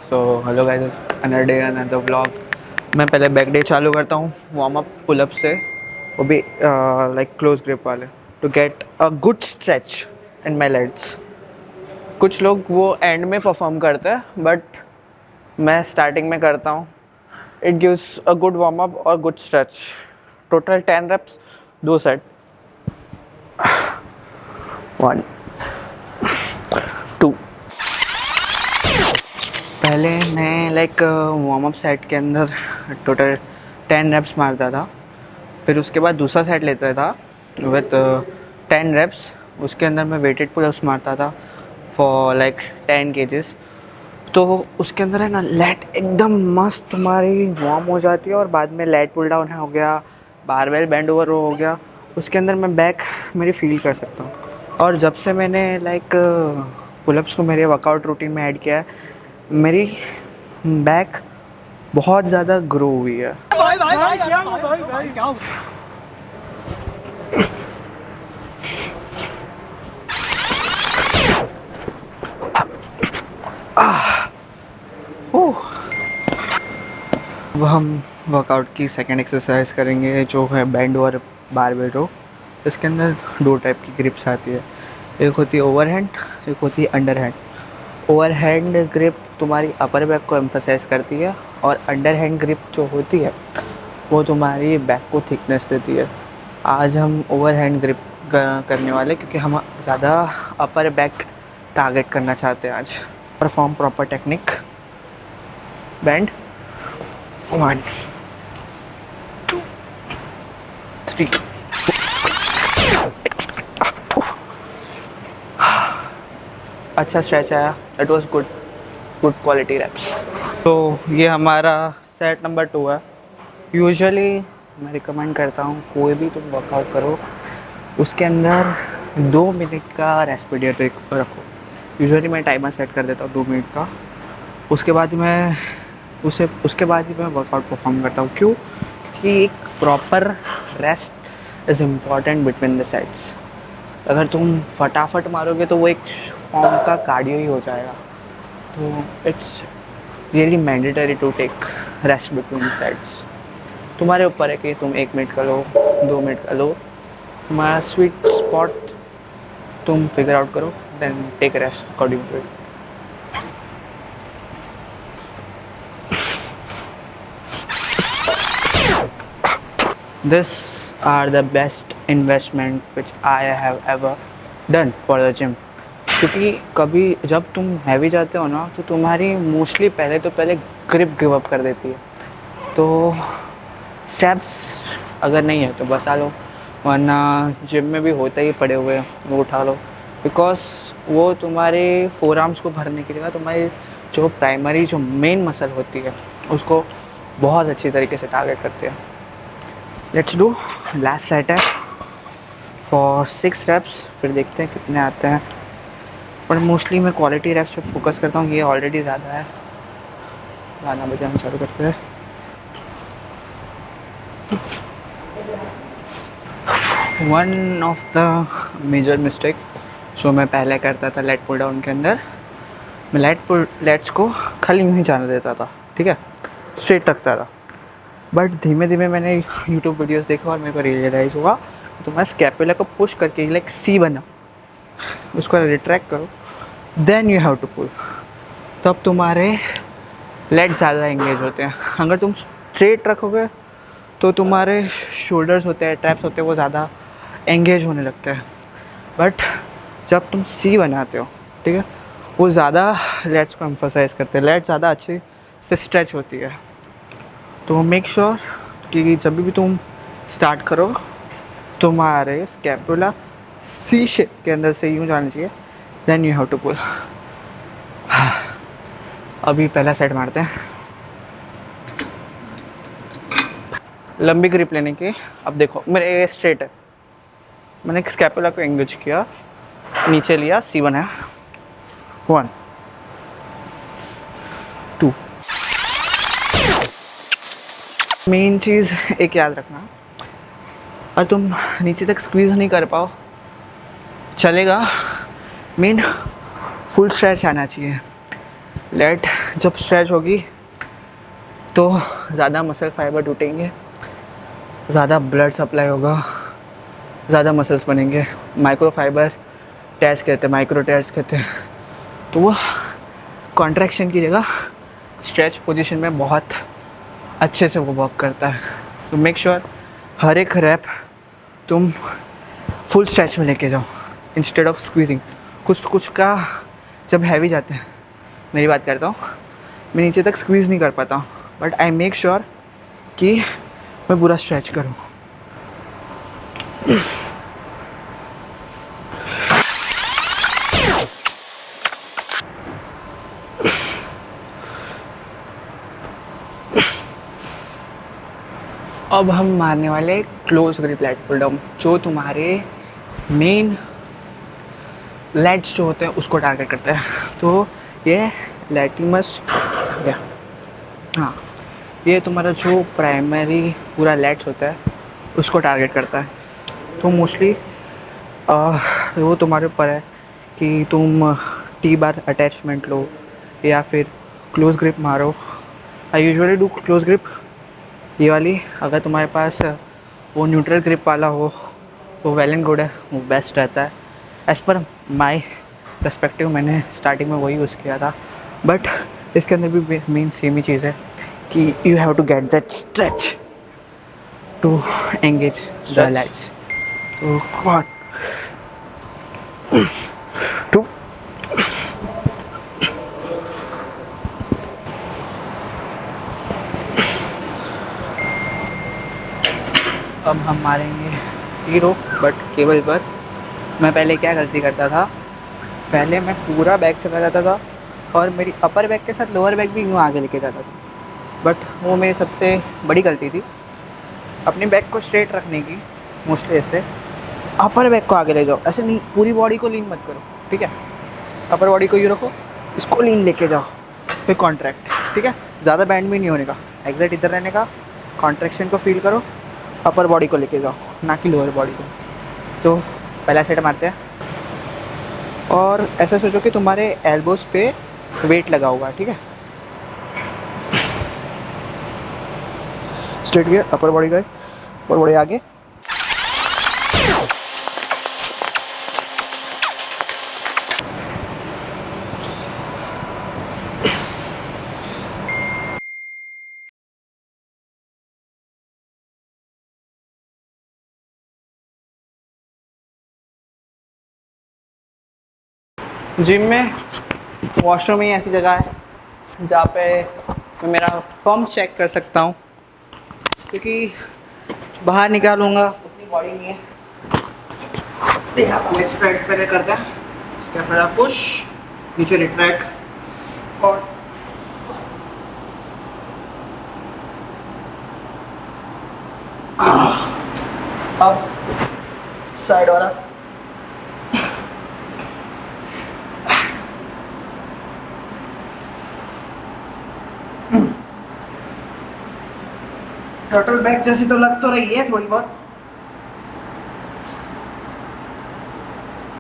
So hello guys, another day another vlog. मैं पहले back day चालू करता हूँ वार्म अप पुल अप से, वो भी लाइक क्लोज ग्रिप वाले, to get a good stretch in my legs. कुछ लोग वो एंड में परफॉर्म करते हैं बट मैं स्टार्टिंग में करता हूँ। It gives a good warm up और good stretch. Total 10 reps, 2 set. 1 2। पहले मैं लाइक वार्म अप सेट के अंदर टोटल 10 reps मारता था। फिर उसके बाद दूसरा सेट लेता था विथ 10 reps। उसके अंदर मैं वेटेड पुलअप्स मारता था फॉर लाइक 10 kgs। तो उसके अंदर है ना, लेट एकदम मस्त तुम्हारी वार्म हो जाती है और बाद में लेट पुल डाउन हो गया, बारबेल बेंड ओवर हो गया। उसके अंदर मैं बैक मेरी फील कर सकता हूँ। और जब से मैंने लाइक पुलअप्स को मेरे वर्कआउट रूटीन में ऐड किया है, मेरी बैक बहुत ज़्यादा ग्रो हुई है। अब हम वर्कआउट की सेकंड एक्सरसाइज करेंगे, जो है बैंड और बारबेल रो। इसके अंदर 2 टाइप की ग्रिप्स आती है। एक होती है ओवर हैंड, एक होती है under hand. Over hand grip तुम्हारी अपर बैक को एम्फसाइज करती है और अंडर हैंड ग्रिप जो होती है वो तुम्हारी बैक को थिकनेस देती है। आज हम ओवर हैंड ग्रिप करने वाले, क्योंकि हम ज़्यादा अपर बैक टारगेट करना चाहते हैं आज। Perform proper technique. बैंड 1 2 3। अच्छा स्ट्रेच आया, it was good quality reps. तो ये हमारा सेट नंबर 2 है। यूजुअली मैं रिकमेंड करता हूँ कोई भी तुम वर्कआउट करो उसके अंदर 2 मिनट का रेस्ट पीरियड रखो। यूजुअली मैं टाइमर सेट कर देता हूँ 2 मिनट का। उसके बाद ही मैं वर्कआउट परफॉर्म करता हूँ। क्यों? क्योंकि एक proper rest is important between the sets. अगर तुम फटाफट मारोगे तो वो एक फॉर्म का कार्डियो ही हो जाएगा। तो it's really mandatory to take rest between sets. तुम्हारे ऊपर है कि तुम 1 मिनट का लो, 2 मिनट का लो। तुम्हारा स्वीट स्पॉट तुम फिगर आउट करो, then take rest according to it. These are the best investment which I have ever done for the gym। क्योंकि कभी जब तुम हैवी जाते हो ना, तो तुम्हारी मोस्टली पहले ग्रिप गिव अप कर देती है। तो स्टेप्स अगर नहीं है तो बसा लो, वरना जिम में भी होता ही पड़े हुए वो उठा लो। बिकॉज वो तुम्हारे फोर आर्म्स को भरने की जगह तुम्हारी जो प्राइमरी जो मेन मसल होती है उसको बहुत अच्छी तरीके से टारगेट करती है। लेट्स डू लास्ट सेट है फॉर 6 reps। फिर देखते हैं कितने आते हैं, पर मोस्टली मैं क्वालिटी रेप्स पे फोकस करता हूँ। ये ऑलरेडी ज़्यादा है। गाना बजाना चालू करते हैं। One of the major mistake जो मैं पहले करता था लेट पुल डाउन के अंदर, मैं लेट्स को खाली यूँ ही जाने देता था, ठीक है, स्ट्रेट रखता था। बट धीमे धीमे मैंने यूट्यूब वीडियोस देखा और मेरे को रियलाइज़ हुआ तो मैं स्कैपुला को पुश करके लाइक सी बना, उसको रिट्रैक्ट करो, then you have to pull. तब तुम्हारे लेग ज़्यादा एंगेज होते हैं। अगर तुम स्ट्रेट रखोगे तो तुम्हारे शोल्डर्स होते हैं, ट्रैप्स होते हैं, वो ज़्यादा एंगेज होने लगते हैं। बट जब तुम सी बनाते हो, ठीक है, वो ज़्यादा लेट्स को एम्फसाइज करते हैं, लेट्स ज़्यादा अच्छे से स्ट्रेच होती है। तो मेक श्योर कि जब भी तुम स्टार्ट करो तुम्हारे स्कैपुला सी शेप के अंदर से यूँ जाना चाहिए, then you have to pull. अभी पहला सेट मारते हैं। लंबी ग्रिप लेने की। अब देखो मेरे ये स्ट्रेट है, मैंने स्कैपुला को एंगेज किया, नीचे लिया, C1 है। 1 2। मेन चीज़ एक याद रखना, और तुम नीचे तक स्क्वीज़ नहीं कर पाओ चलेगा, मेन फुल स्ट्रेच आना चाहिए। लेट जब स्ट्रेच होगी तो ज़्यादा मसल फाइबर टूटेंगे, ज़्यादा ब्लड सप्लाई होगा, ज़्यादा मसल्स बनेंगे। माइक्रो फाइबर टेयर्स कहते हैं, माइक्रो टेयर्स कहते हैं। तो वो कॉन्ट्रैक्शन की जगह स्ट्रेच पोजीशन में बहुत अच्छे से वो वर्क करता है। तो मेक श्योर हर एक रैप तुम फुल स्ट्रेच में लेके जाओ इंस्टेड ऑफ स्क्वीजिंग। कुछ कुछ का जब हैवी जाते हैं, मेरी बात करता हूँ, मैं नीचे तक स्क्वीज़ नहीं कर पाता हूँ, बट आई मेक श्योर कि मैं पूरा स्ट्रेच करूँ। अब हम मारने वाले close grip lat pull down, जो तुम्हारे मेन लैट्स जो होते हैं उसको टारगेट करते हैं। तो ये लैटिमस, या हाँ, ये तुम्हारा जो प्राइमरी पूरा लैट्स होता है उसको टारगेट करता है। तो मोस्टली वो तुम्हारे ऊपर है कि तुम टी बार अटैचमेंट लो या फिर क्लोज ग्रिप मारो। I usually do close grip, ये वाली। अगर तुम्हारे पास वो न्यूट्रल ग्रिप वाला हो वो वेल एंड गुड है, वो बेस्ट रहता है एज़ पर माई पर्सपेक्टिव। मैंने स्टार्टिंग में वही यूज़ किया था, बट इसके अंदर भी मेन सेम ही चीज़ है कि you have to get that stretch to engage the lats. तो 1 2 अब हम मारेंगे हीरो बट केबल पर। मैं पहले क्या गलती करता था, पहले मैं पूरा बैक चला जाता था और मेरी अपर बैक के साथ लोअर बैक भी यूँ आगे लेके जाता था, बट वो मेरी सबसे बड़ी गलती थी। अपनी बैक को स्ट्रेट रखने की, मोस्टली ऐसे अपर बैक को आगे ले जाओ, ऐसे नहीं, पूरी बॉडी को लीन मत करो, ठीक है। अपर बॉडी को यूँ रखो, इसको लीन लेके जाओ, फिर कॉन्ट्रैक्ट, ठीक है। ज़्यादा बैंड भी नहीं होने का, एग्जैक्ट इधर रहने का, कॉन्ट्रैक्शन को फील करो, अपर बॉडी को लेके जाओ, ना कि लोअर बॉडी को। तो पहला सेट मारते हैं और ऐसा सोचो कि तुम्हारे एल्बोज पे वेट लगा हुआ है, ठीक है। स्ट्रेट गए, अपर बॉडी गए, अपर बॉडी आगे, जिम में वॉशरूम ही ऐसी जगह है जहाँ पे मैं मेरा पंप चेक कर सकता हूँ, क्योंकि बाहर निकालूंगा उतनी बॉडी नहीं है। देखा लेग स्प्रेड पहले करते हैं, उसके पहला पुश, नीचे रिट्रैक्ट और अब साइड वाला। टोटल बैक जैसी तो लग तो रही है थोड़ी बहुत।